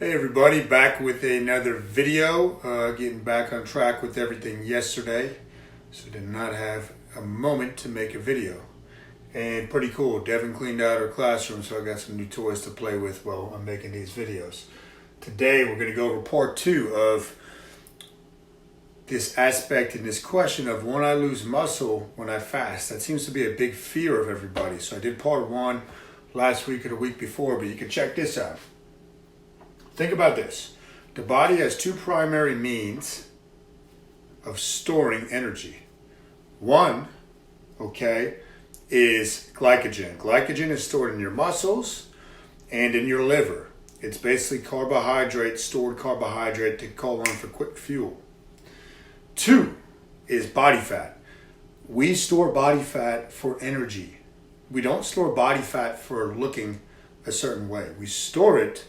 Hey everybody, back with another video, getting back on track with everything yesterday. So did not have a moment to make a video. And pretty cool, Devin cleaned out her classroom, so I got some new toys to play with while I'm making these videos. Today we're going to go over part 2 of this aspect and this question of when I lose muscle when I fast. That seems to be a big fear of everybody. So I did part 1 last week or the week before, but you can check this out. Think about this. The body has 2 primary means of storing energy. One, is glycogen. Glycogen is stored in your muscles and in your liver. It's basically carbohydrate, stored carbohydrate to call on for quick fuel. 2 is body fat. We store body fat for energy. We don't store body fat for looking a certain way. We store it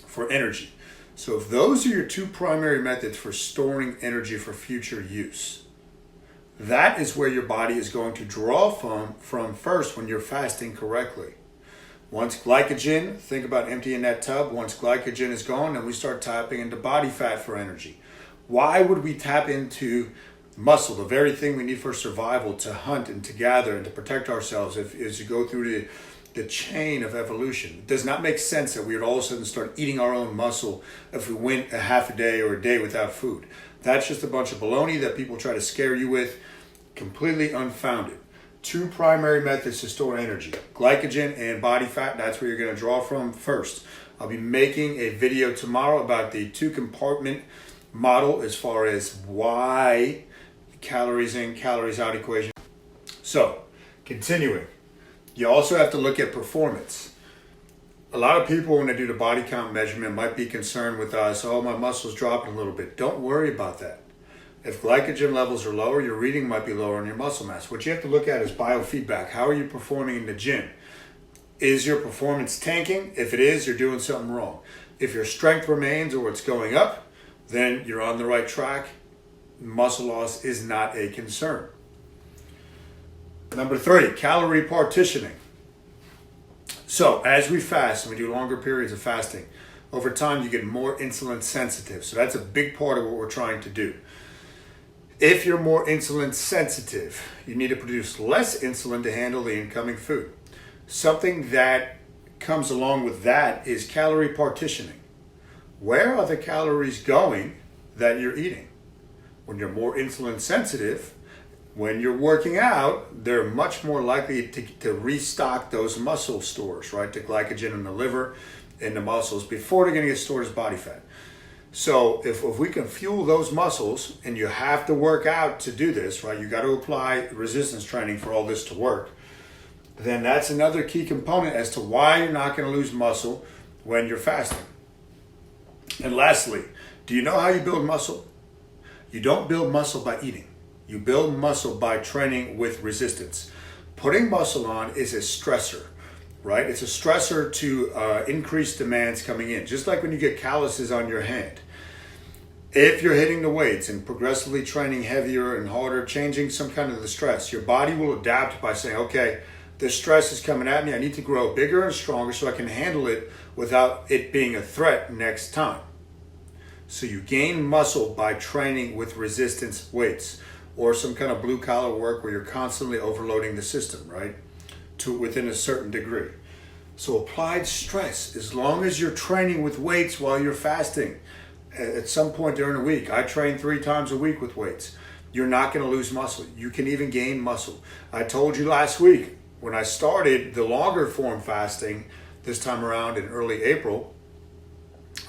for energy. So if those are your 2 primary methods for storing energy for future use, that is where your body is going to draw from first when you're fasting correctly. Once glycogen, think about emptying that tub. Once glycogen is gone, then we start tapping into body fat for energy. Why would we tap into muscle, the very thing we need for survival, to hunt and to gather and to protect ourselves as you go through the chain of evolution? It does not make sense that we would all of a sudden start eating our own muscle if we went a half a day or a day without food. That's just a bunch of baloney that people try to scare you with, completely unfounded. 2 primary methods to store energy, glycogen and body fat. That's where you're going to draw from first. I'll be making a video tomorrow about the 2 compartment model as far as why calories in, calories out equation. So, continuing. You also have to look at performance. A lot of people, when they do the body count measurement, might be concerned with us, oh, my muscle's dropping a little bit. Don't worry about that. If glycogen levels are lower, your reading might be lower on your muscle mass. What you have to look at is biofeedback. How are you performing in the gym? Is your performance tanking? If it is, you're doing something wrong. If your strength remains or it's going up, then you're on the right track. Muscle loss is not a concern. Number 3, calorie partitioning. So as we fast and we do longer periods of fasting, over time you get more insulin sensitive. So that's a big part of what we're trying to do. If you're more insulin sensitive, you need to produce less insulin to handle the incoming food. Something that comes along with that is calorie partitioning. Where are the calories going that you're eating? When you're more insulin sensitive, when you're working out, they're much more likely to restock those muscle stores, right? The glycogen in the liver and the muscles before they're going to get stored as body fat. So if we can fuel those muscles, and you have to work out to do this, right? You got to apply resistance training for all this to work. Then that's another key component as to why you're not going to lose muscle when you're fasting. And lastly, do you know how you build muscle? You don't build muscle by eating. You build muscle by training with resistance. Putting muscle on is a stressor, right? It's a stressor to increase demands coming in. Just like when you get calluses on your hand. If you're hitting the weights and progressively training heavier and harder, changing some kind of the stress, your body will adapt by saying, okay, this stress is coming at me. I need to grow bigger and stronger so I can handle it without it being a threat next time. So you gain muscle by training with resistance weights or some kind of blue collar work where you're constantly overloading the system, right? To within a certain degree. So applied stress, as long as you're training with weights while you're fasting, at some point during the week, I train 3 times a week with weights. You're not going to lose muscle. You can even gain muscle. I told you last week when I started the longer form fasting this time around in early April,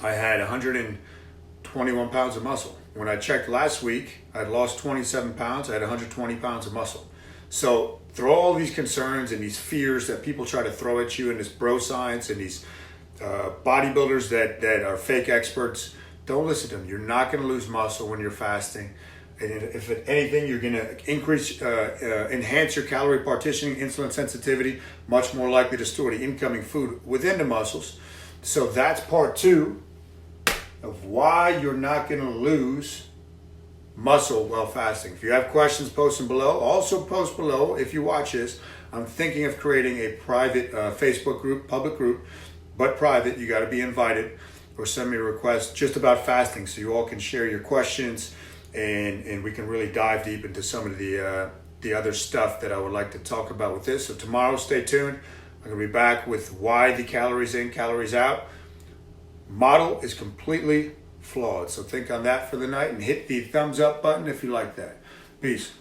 I had 121 pounds of muscle. When I checked last week, I'd lost 27 pounds. I had 120 pounds of muscle. So through all these concerns and these fears that people try to throw at you in this bro science and these bodybuilders that are fake experts, don't listen to them. You're not going to lose muscle when you're fasting. And if anything, you're going to enhance your calorie partitioning, insulin sensitivity, much more likely to store the incoming food within the muscles. So that's part 2 of why you're not going to lose muscle while fasting. If you have questions, post them below. Also post below, if you watch this, I'm thinking of creating a private Facebook group, public group, but private. You got to be invited, or send me a request just about fasting, so you all can share your questions, and we can really dive deep into some of the other stuff that I would like to talk about with this. So tomorrow, stay tuned. I'm going to be back with why the calories in, calories out model is completely flawed. So think on that for the night, and hit the thumbs up button if you like that. Peace.